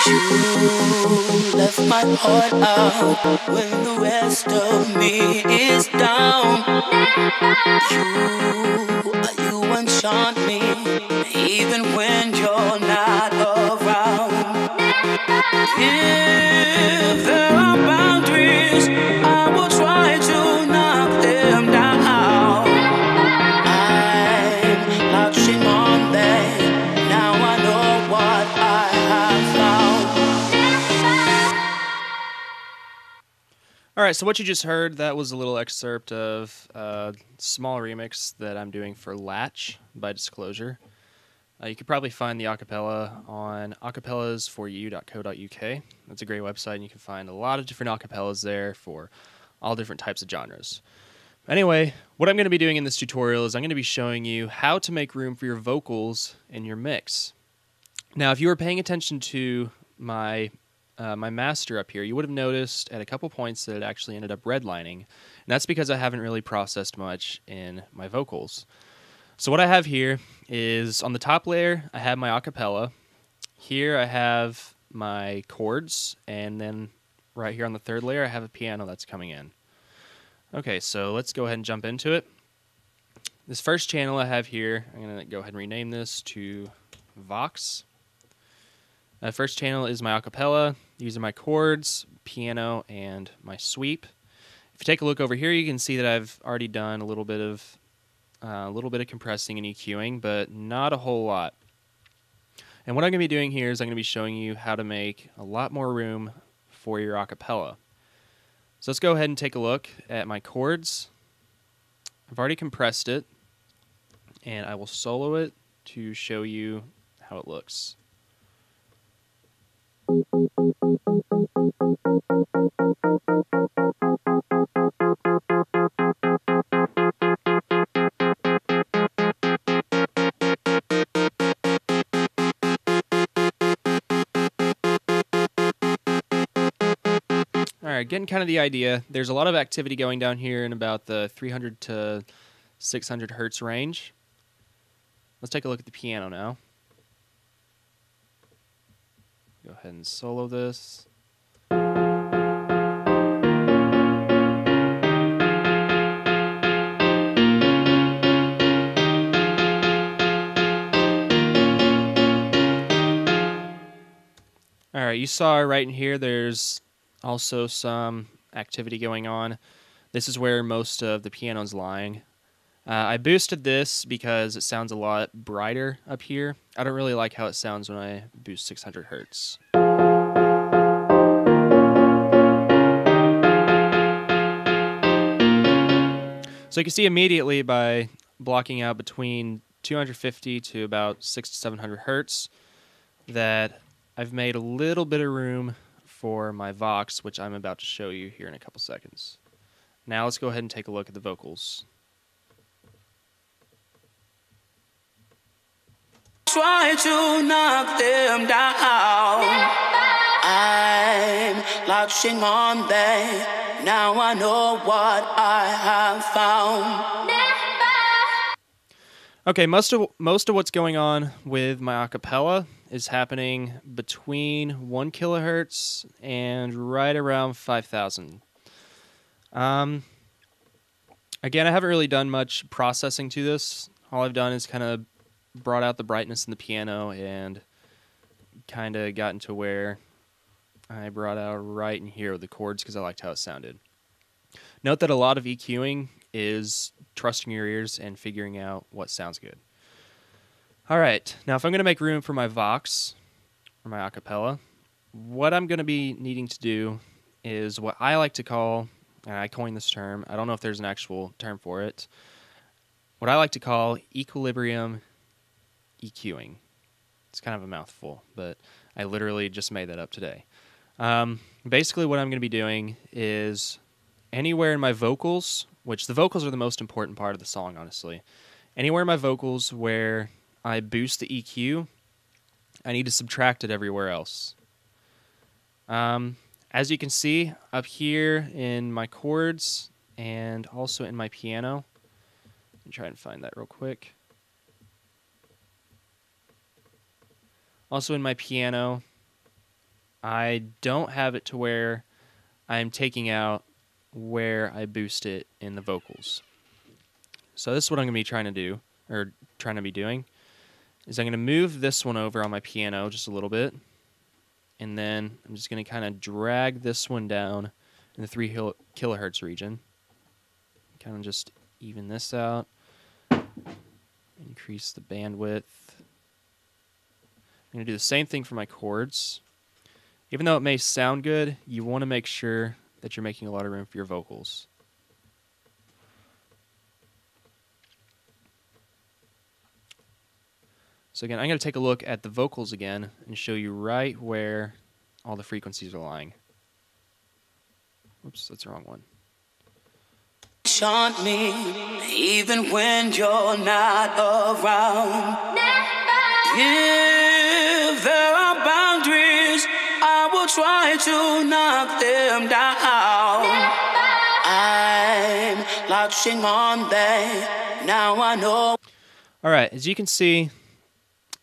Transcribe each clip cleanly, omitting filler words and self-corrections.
You left my heart out when the rest of me is down. You enchant me even when you're not around. If there are boundaries, I will try to knock them down. I'm latching on there. Now I know what I have found. Alright, so what you just heard, that was a little excerpt of a small remix that I'm doing for Latch by Disclosure. You could probably find the acapella on acapellasforyou.co.uk. That's a great website, and you can find a lot of different acapellas there for all different types of genres. Anyway, what I'm going to be doing in this tutorial is I'm going to be showing you how to make room for your vocals in your mix. Now, if you were paying attention to my master up here, you would have noticed at a couple points that it actually ended up redlining, and that's because I haven't really processed much in my vocals. So what I have here is on the top layer, I have my acapella. Here I have my chords, and then right here on the third layer, I have a piano that's coming in. Okay, so let's go ahead and jump into it. This first channel I have here, I'm going to go ahead and rename this to Vox. First channel is my acapella. These are my chords, piano, and my sweep. If you take a look over here, you can see that I've already done a little bit of compressing and EQing, but not a whole lot. And what I'm going to be doing here is I'm going to be showing you how to make a lot more room for your acapella. So let's go ahead and take a look at my chords. I've already compressed it, and I will solo it to show you how it looks. Alright, getting kind of the idea. There's a lot of activity going down here in about the 300 to 600 hertz range. Let's take a look at the piano now. Go ahead and solo this. Alright, you saw right in here there's also some activity going on. This is where most of the piano's lying. I boosted this because it sounds a lot brighter up here. I don't really like how it sounds when I boost 600 hertz. So you can see immediately by blocking out between 250 to about 600 to 700 hertz that I've made a little bit of room for my Vox, which I'm about to show you here in a couple seconds. Now let's go ahead and take a look at the vocals. Try to knock them down. I'm latching on there. Now I know what I have found. Okay, most of what's going on with my acapella is happening between 1 kilohertz and right around 5,000. Again, I haven't really done much processing to this. All I've done is kind of brought out the brightness in the piano and kind of gotten to where I brought out right in here with the chords because I liked how it sounded. Note that a lot of EQing is trusting your ears and figuring out what sounds good. Alright, now if I'm going to make room for my Vox, or my acapella, what I'm going to be needing to do is what I like to call, and I coined this term, I don't know if there's an actual term for it, what I like to call equilibrium EQing. It's kind of a mouthful, but I literally just made that up today. Basically what I'm going to be doing is anywhere in my vocals, which the vocals are the most important part of the song, honestly, anywhere in my vocals where I boost the EQ, I need to subtract it everywhere else. As you can see up here in my chords and also in my piano, let me try and find that real quick. Also in my piano, I don't have it to where I'm taking out where I boost it in the vocals. So this is what I'm going to be trying to do, or trying to be doing, is I'm going to move this one over on my piano just a little bit, and then I'm just going to kind of drag this one down in the 3 kilohertz region. Kind of just even this out, increase the bandwidth. I'm going to do the same thing for my chords. Even though it may sound good, you want to make sure that you're making a lot of room for your vocals. So again, I'm going to take a look at the vocals again and show you right where all the frequencies are lying. Oops, that's the wrong one. Chant me even when you're not around. If there are boundaries, I will try to knock them down. I'm latching on there. Now I know. All right, as you can see,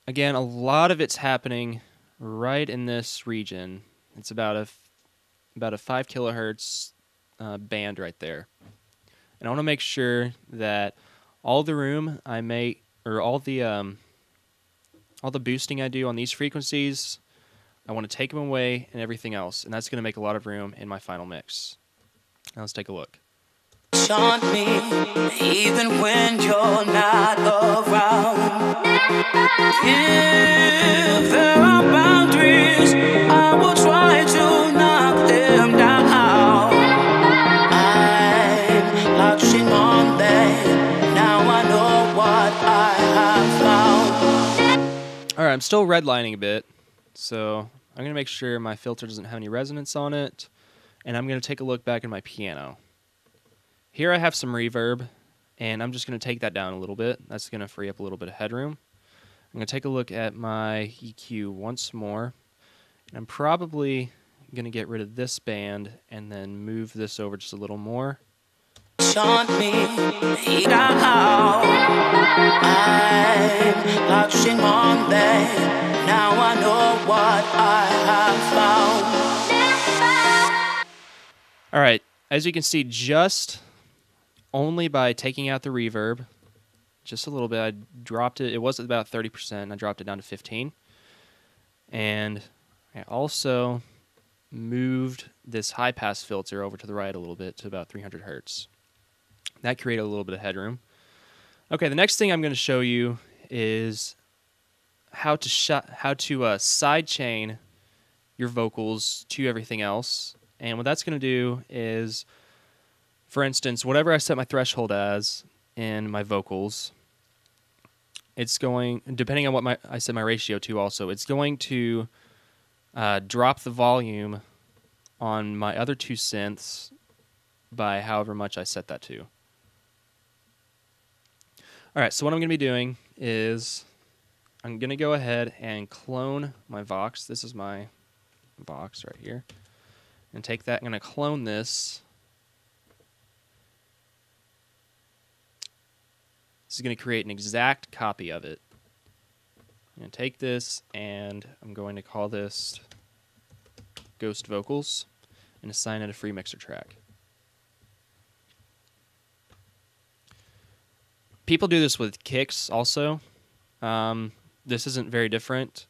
again, a lot of it's happening right in this region. It's about a 5 kilohertz band right there. And I want to make sure that all the room I make, or all the boosting I do on these frequencies, I want to take them away and everything else. And that's going to make a lot of room in my final mix. Now let's take a look. Chant me even when you're not around. If there are boundaries, I will try to knock them down. I'm latching on there. Now I know what I have found. All right, I'm still redlining a bit, so I'm going to make sure my filter doesn't have any resonance on it, and I'm going to take a look back at my piano. Here I have some reverb, and I'm just going to take that down a little bit. That's going to free up a little bit of headroom. I'm going to take a look at my EQ once more, and I'm probably going to get rid of this band and then move this over just a little more. Chant me down. I'm latching on there. Now I know what I have found. All right, as you can see, just only by taking out the reverb, just a little bit, I dropped it. It was about 30%. I dropped it down to 15%. And I also moved this high-pass filter over to the right a little bit to about 300 hertz. That created a little bit of headroom. Okay, the next thing I'm going to show you is how to sidechain your vocals to everything else. And what that's going to do is, for instance, whatever I set my threshold as in my vocals, it's going, depending on what I set my ratio to also, it's going to drop the volume on my other two synths by however much I set that to. All right, so what I'm going to be doing is I'm going to go ahead and clone my Vox. This is my Vox right here. And take that, I'm going to clone this. This is going to create an exact copy of it. I'm going to take this and I'm going to call this Ghost Vocals and assign it a free mixer track. People do this with kicks also. This isn't very different.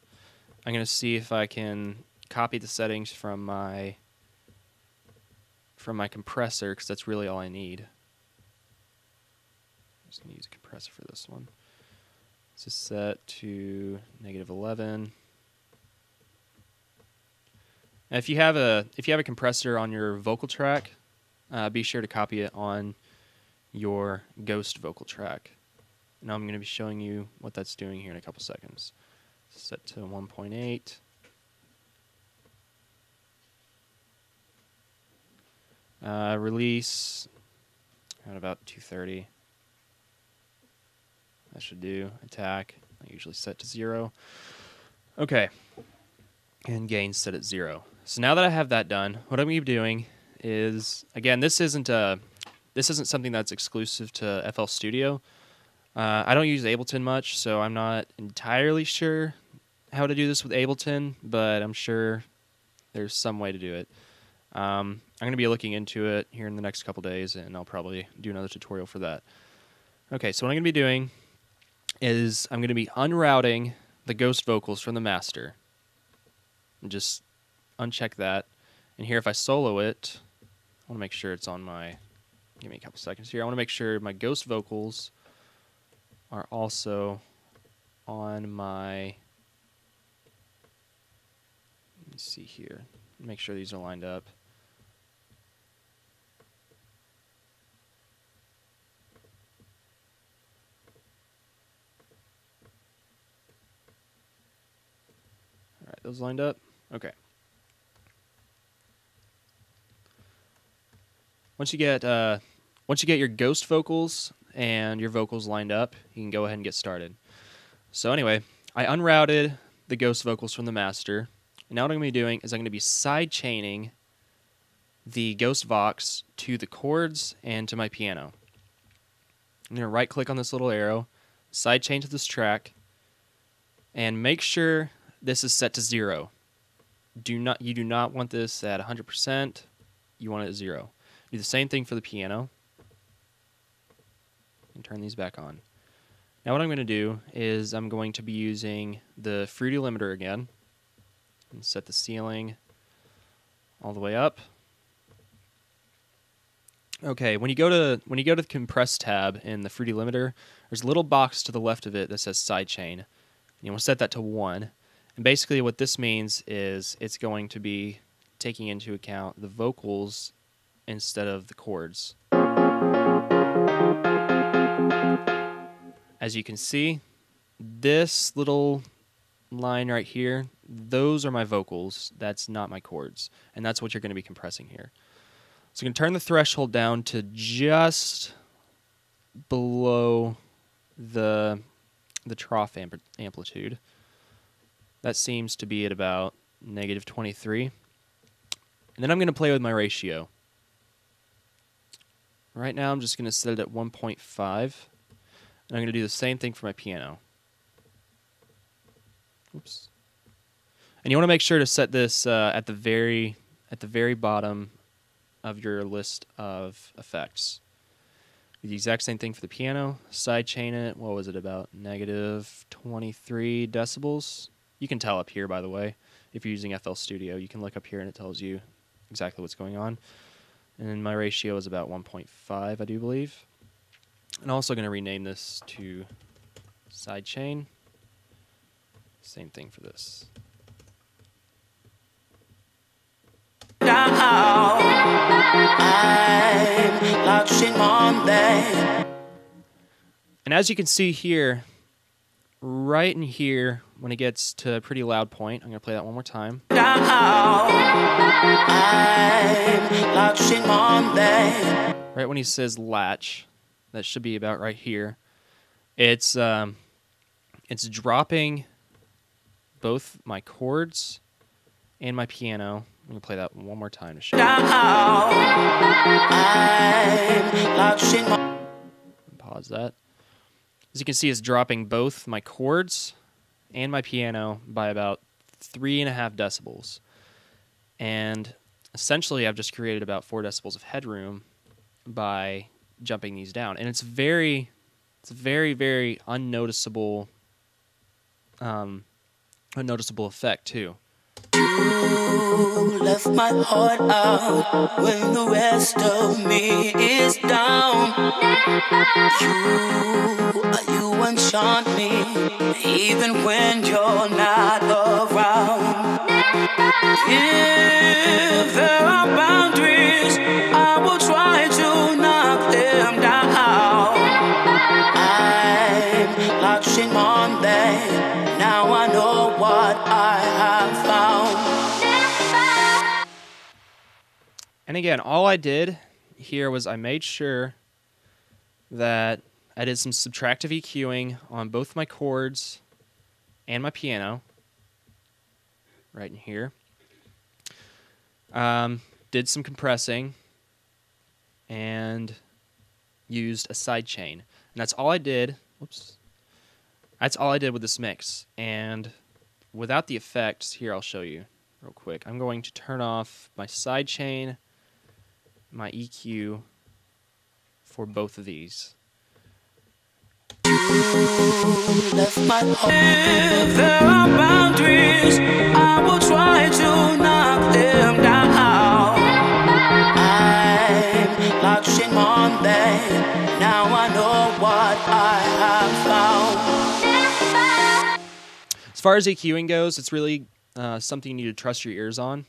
I'm going to see if I can copy the settings from my compressor, because that's really all I need. I'm just going to use a compressor for this one. This is set to -11. Now, if you have a compressor on your vocal track, be sure to copy it on your Ghost vocal track. Now I'm going to be showing you what that's doing here in a couple seconds. Set to 1.8. Release at about 230. That should do. Attack, I usually set to 0. Okay. And gain set at 0. So now that I have that done, what I'm going to be doing is, again, this isn't something that's exclusive to FL Studio. I don't use Ableton much, so I'm not entirely sure how to do this with Ableton, but I'm sure There's some way to do it. I'm going to be looking into it here in the next couple days, and I'll probably do another tutorial for that. Okay, so what I'm going to be doing is I'm going to be unrouting the ghost vocals from the master. And just uncheck that. And here, if I solo it, I want to make sure it's on my... Give me a couple seconds here. I want to make sure my ghost vocals are also on my... Let me see here. Make sure these are lined up. All right, those lined up? Okay. Once you get your ghost vocals and your vocals lined up, you can go ahead and get started. So anyway, I unrouted the ghost vocals from the master. And now what I'm going to be doing is I'm going to be side chaining the ghost vox to the chords and to my piano. I'm going to right click on this little arrow, side chain to this track, and make sure this is set to 0. You do not want this at 100%. You want it at 0. Do the same thing for the piano. And turn these back on. Now what I'm going to do is I'm going to be using the fruity limiter again and set the ceiling all the way up. Okay, when you go to the compress tab in the fruity limiter, there's a little box to the left of it that says sidechain. And you want to set that to 1. And basically what this means is it's going to be taking into account the vocals instead of the chords. As you can see, this little line right here, those are my vocals. That's not my chords. And that's what you're going to be compressing here. So you can turn the threshold down to just below the trough amplitude. That seems to be at about -23. And then I'm going to play with my ratio. Right now I'm just going to set it at 1.5. And I'm going to do the same thing for my piano. Oops. And you want to make sure to set this at the very bottom of your list of effects. Do the exact same thing for the piano. Side chain it. What was it, about -23 decibels? You can tell up here, by the way. If you're using FL Studio, you can look up here and it tells you exactly what's going on. And my ratio is about 1.5, I do believe. I'm also going to rename this to sidechain. Same thing for this. Now I'm latching on there. And as you can see here, right in here, when it gets to a pretty loud point, I'm going to play that one more time. Now I'm latching on there. Right when he says latch, that should be about right here. It's dropping both my chords and my piano. I'm going to play that one more time to show you. Now I'm latching on. Pause that. As you can see, it's dropping both my chords and my piano by about 3.5 decibels. And essentially, I've just created about 4 decibels of headroom by jumping these down. And it's very, very unnoticeable, effect too. You left my heart out when the rest of me is down. You enchant me even when you're not around. If there are boundaries, I will try to knock them down. I'm latching on there. Now I know what I have found. And again, all I did here was I made sure that I did some subtractive EQing on both my chords and my piano, right in here. Did some compressing and used a side chain. And that's all I did. Whoops. That's all I did with this mix. And without the effects, here I'll show you. real quick. I'm going to turn off my sidechain, my EQ for both of these. Left my home. If there are boundaries, I will try to knock them down. I'm latching on them. Now I know what I have found. As far as EQing goes, it's really something you need to trust your ears on.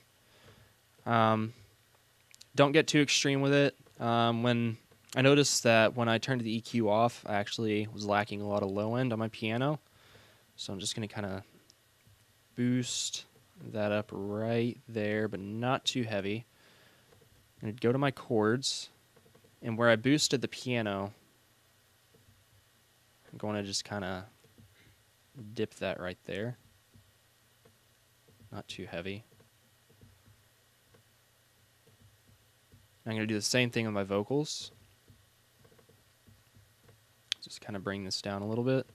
Don't get too extreme with it. When I noticed that when I turned the EQ off, I actually was lacking a lot of low end on my piano. So I'm just going to kind of boost that up right there, but not too heavy. I'm going to go to my chords, and where I boosted the piano, I'm going to just kind of dip that right there. Not too heavy. I'm going to do the same thing with my vocals. Just kind of bring this down a little bit.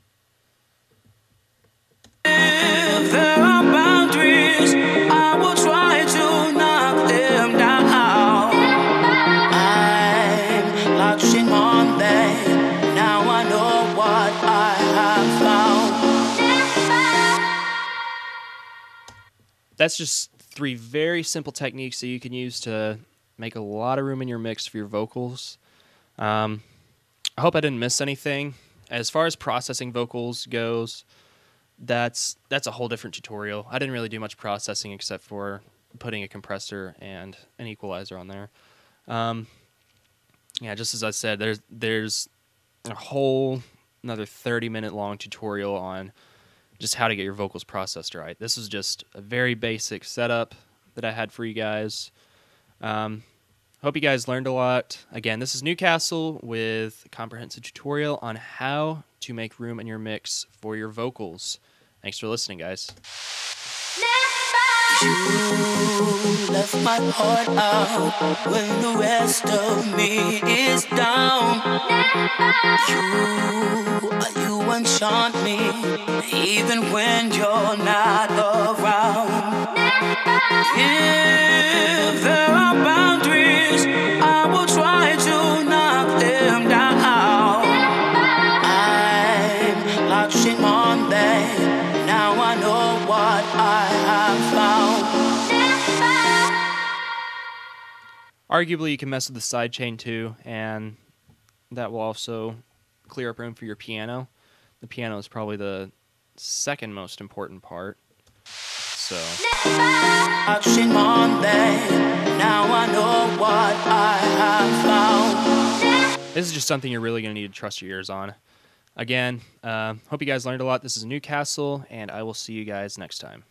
If there are boundaries, I will try to knock them down. I'm latching on them. Now I know what I have found. That's just 3 very simple techniques that you can use to make a lot of room in your mix for your vocals. I hope I didn't miss anything. As far as processing vocals goes, that's a whole different tutorial. I didn't really do much processing except for putting a compressor and an equalizer on there. Yeah, just as I said, there's a whole another 30-minute long tutorial on just how to get your vocals processed right. This is just a very basic setup that I had for you guys. Hope you guys learned a lot. Again, this is NuKastle with a comprehensive tutorial on how to make room in your mix for your vocals. Thanks for listening, guys. You left my heart out when the rest of me is down. You enchant me even when you're not around. If there are boundaries, I will try to knock them down. I'm latching on them. Now I know what I have found. Arguably, you can mess with the sidechain too, and that will also clear up room for your piano. The piano is probably the second most important part. So Latching on them. Now I know what I have found. this is just something you're really going to need to trust your ears on. Again, hope you guys learned a lot. This is NuKastle, and I will see you guys next time.